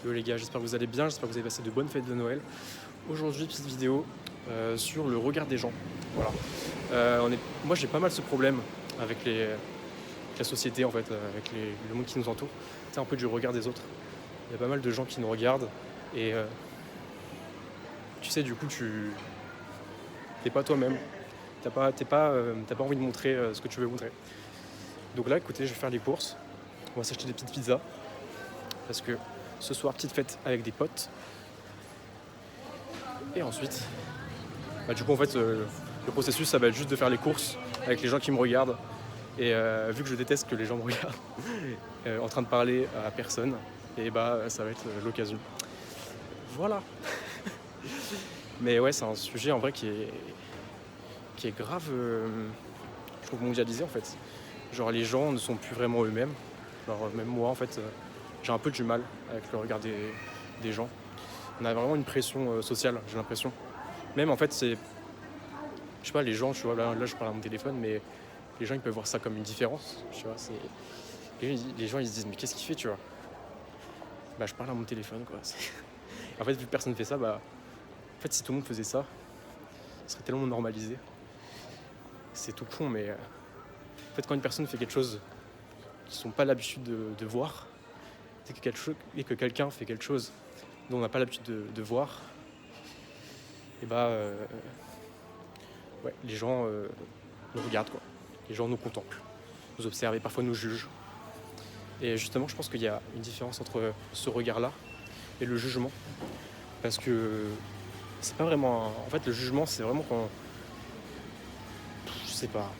Yo les gars, j'espère que vous allez bien, j'espère que vous avez passé de bonnes fêtes de Noël. Aujourd'hui, petite vidéo sur le regard des gens. Voilà. Moi j'ai pas mal ce problème avec la société en fait, avec le monde qui nous entoure. C'est un peu du regard des autres. Il y a pas mal de gens qui nous regardent et tu sais du coup t'es pas toi-même. T'as pas envie de montrer ce que tu veux montrer. Donc là écoutez, je vais faire les courses. On va s'acheter des petites pizzas. Parce que ce soir, petite fête avec des potes. Et ensuite, du coup, en fait, le processus, ça va être juste de faire les courses avec les gens qui me regardent. Et vu que je déteste que les gens me regardent en train de parler à personne, et ça va être l'occasion. Voilà. Mais ouais, c'est un sujet en vrai qui est grave, je trouve, mondialisé en fait. Genre, les gens ne sont plus vraiment eux-mêmes. Genre, même moi, en fait, j'ai un peu du mal avec le regard des gens. On a vraiment une pression sociale, j'ai l'impression. Même en fait, je sais pas, les gens, tu vois, là je parle à mon téléphone, mais les gens ils peuvent voir ça comme une différence, tu vois. Les gens ils se disent, mais qu'est-ce qu'il fait, tu vois. Je parle à mon téléphone, quoi. En fait, vu que personne ne fait ça, en fait, si tout le monde faisait ça, ce serait tellement normalisé. C'est tout con, mais en fait, quand une personne fait quelque chose qu'ils n'ont pas l'habitude de voir, et que quelqu'un fait quelque chose dont on n'a pas l'habitude de voir, et ouais, les gens nous regardent, quoi. Les gens nous contemplent, nous observent et parfois nous jugent. Et justement, je pense qu'il y a une différence entre ce regard-là et le jugement. Parce que c'est pas vraiment... En fait, le jugement, c'est vraiment quand... Je sais pas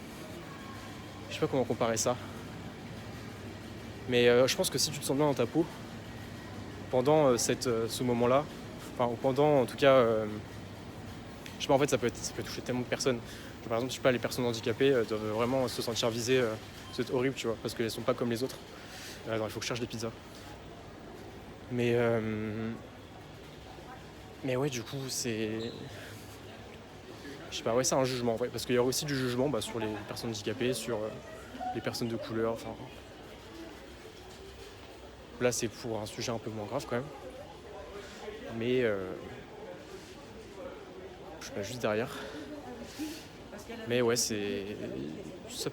comment comparer ça. Mais je pense que si tu te sens bien dans ta peau, pendant ce moment-là, enfin, ou pendant, en tout cas... je sais pas, en fait, ça peut toucher tellement de personnes. Genre, par exemple, je sais pas, les personnes handicapées doivent vraiment se sentir visées. C'est horrible, tu vois, parce qu'elles sont pas comme les autres. Attends, il faut que je cherche des pizzas. Mais ouais, du coup, c'est... Je sais pas, ouais, c'est un jugement, ouais. Parce qu'il y a aussi du jugement sur les personnes handicapées, sur les personnes de couleur, enfin... Là, c'est pour un sujet un peu moins grave, quand même. Mais... je sais pas, juste derrière. Mais ouais, ça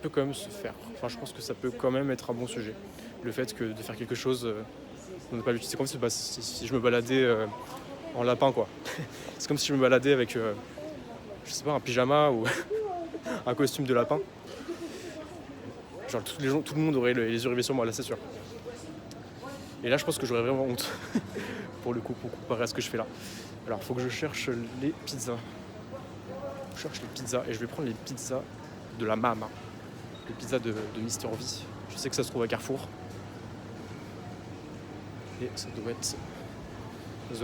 peut quand même se faire. Enfin, je pense que ça peut quand même être un bon sujet. Le fait de faire quelque chose... on n'a pas l'habitude. C'est comme si je me baladais en lapin, quoi. C'est comme si je me baladais avec... je sais pas, un pyjama ou un costume de lapin. Genre tout le monde aurait les yeux rivés sur moi, là c'est sûr. Et là je pense que j'aurais vraiment honte pour le coup, pour comparer à ce que je fais là. Alors faut que je cherche les pizzas. Je cherche les pizzas et je vais prendre les pizzas de la Mama. Les pizzas de Mister V. Je sais que ça se trouve à Carrefour. Et ça doit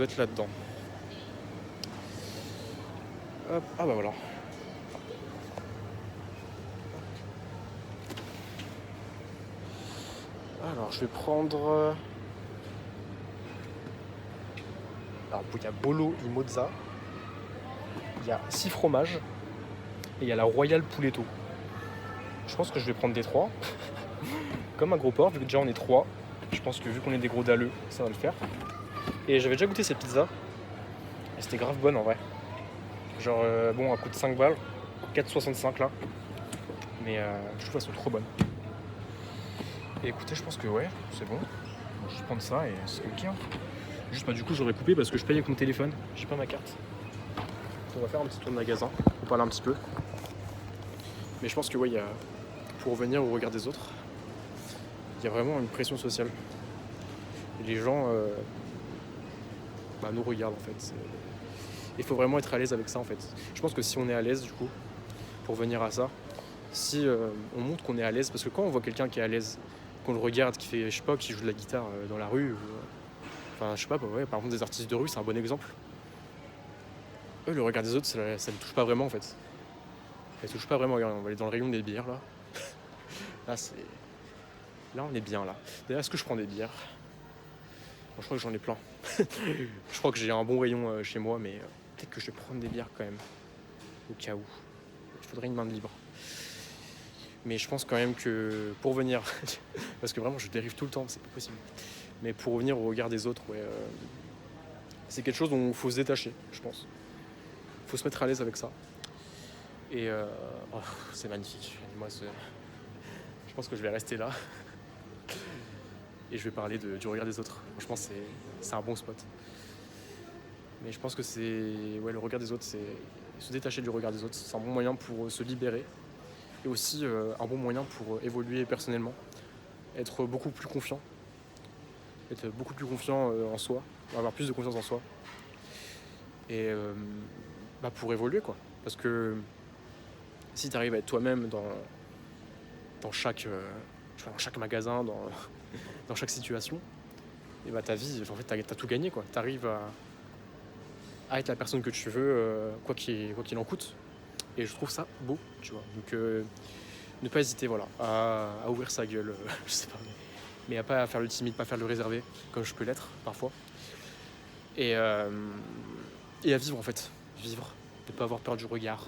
être là-dedans. Hop, ah bah voilà. Alors je vais prendre... Alors il y a Bolo et Mozza. Il y a 6 fromages. Et il y a la Royal Pouletto. Je pense que je vais prendre des 3. Comme un gros porc, vu que déjà on est 3. Je pense que vu qu'on est des gros dalleux, ça va le faire. Et j'avais déjà goûté cette pizza. Et c'était grave bonne en vrai. Genre, bon, elle coûte 5 balles. 4,65 là. Mais je trouve qu'elles sont trop bonnes. Et écoutez, je pense que ouais, c'est bon. Je vais juste prendre ça et c'est ok. Hein. Juste, du coup, j'aurais coupé parce que je paye avec mon téléphone. J'ai pas ma carte. On va faire un petit tour de magasin. On parle un petit peu. Mais je pense que ouais, pour revenir au regard des autres, il y a vraiment une pression sociale. Et les gens nous regardent en fait. Il faut vraiment être à l'aise avec ça en fait. Je pense que si on est à l'aise du coup, pour venir à ça, si on montre qu'on est à l'aise, parce que quand on voit quelqu'un qui est à l'aise, qu'on le regarde, qui fait, je sais pas, qui joue de la guitare dans la rue, enfin je sais pas, ouais, par exemple des artistes de rue, c'est un bon exemple. Eux, le regard des autres, ça ne touche pas vraiment en fait. Ça ne touche pas vraiment. Regarde, on va aller dans le rayon des bières là. Là on est bien là. D'ailleurs, est-ce que je prends des bières? Bon, je crois que j'en ai plein. Je crois que j'ai un bon rayon chez moi, mais peut-être que je vais prendre des bières quand même. Au cas où. Il faudrait une main de libre. Mais je pense quand même que pour venir, parce que vraiment je dérive tout le temps, c'est pas possible. Mais pour revenir au regard des autres, ouais, c'est quelque chose dont il faut se détacher, je pense. Il faut se mettre à l'aise avec ça. Et oh, c'est magnifique. Moi, je pense que je vais rester là. Et je vais parler du regard des autres. Franchement, c'est un bon spot. Mais je pense que le regard des autres, c'est se détacher du regard des autres. C'est un bon moyen pour se libérer. Et aussi un bon moyen pour évoluer personnellement. Être beaucoup plus confiant. Être beaucoup plus confiant en soi. Avoir plus de confiance en soi. Et pour évoluer, quoi. Parce que si tu arrives à être toi-même dans chaque magasin, dans chaque situation, et ta vie, en fait, t'as tout gagné, quoi. T'arrives à être la personne que tu veux, quoi qu'il en coûte. Et je trouve ça beau, tu vois. Donc, ne pas hésiter, voilà, à ouvrir sa gueule, je sais pas, mais à pas faire le timide, pas faire le réservé, comme je peux l'être parfois. Et à vivre, en fait. Vivre, ne pas avoir peur du regard.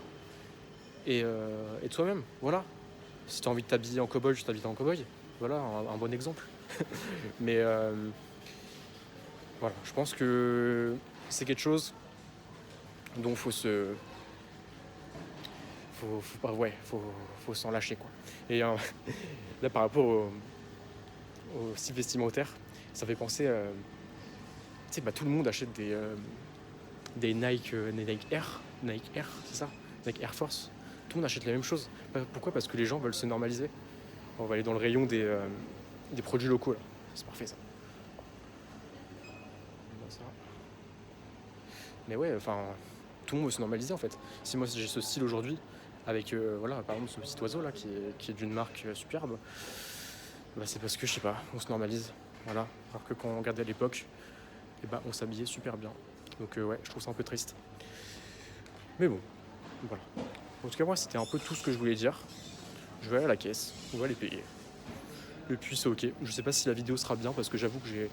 Et de soi-même, voilà. Si tu as envie de t'habiller en cow-boy, tu t'habilles en cow-boy. Voilà, un bon exemple. Mais voilà, je pense que c'est quelque chose dont il faut faut s'en lâcher, quoi. Et là, par rapport au style vestimentaire, ça fait penser, tu sais, tout le monde achète des Nike Air, c'est ça, Nike Air Force. Tout le monde achète la même chose. Pourquoi ? Parce que les gens veulent se normaliser. On va aller dans le rayon des produits locaux, là. C'est parfait, ça. Mais ouais, enfin, tout le monde veut se normaliser, en fait. Si moi j'ai ce style aujourd'hui, avec par exemple ce petit oiseau là qui est d'une marque superbe, c'est parce que je sais pas, on se normalise, voilà. Alors que quand on regardait à l'époque, on s'habillait super bien. Donc ouais, je trouve ça un peu triste. Mais bon, voilà. En tout cas, moi c'était un peu tout ce que je voulais dire. Je vais aller à la caisse, on va les payer. Et puis c'est ok. Je sais pas si la vidéo sera bien parce que j'avoue que j'ai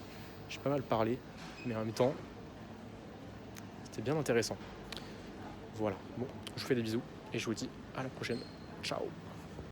pas mal parlé, mais en même temps, c'était bien intéressant. Voilà. Bon, je vous fais des bisous et je vous dis à la prochaine. Ciao.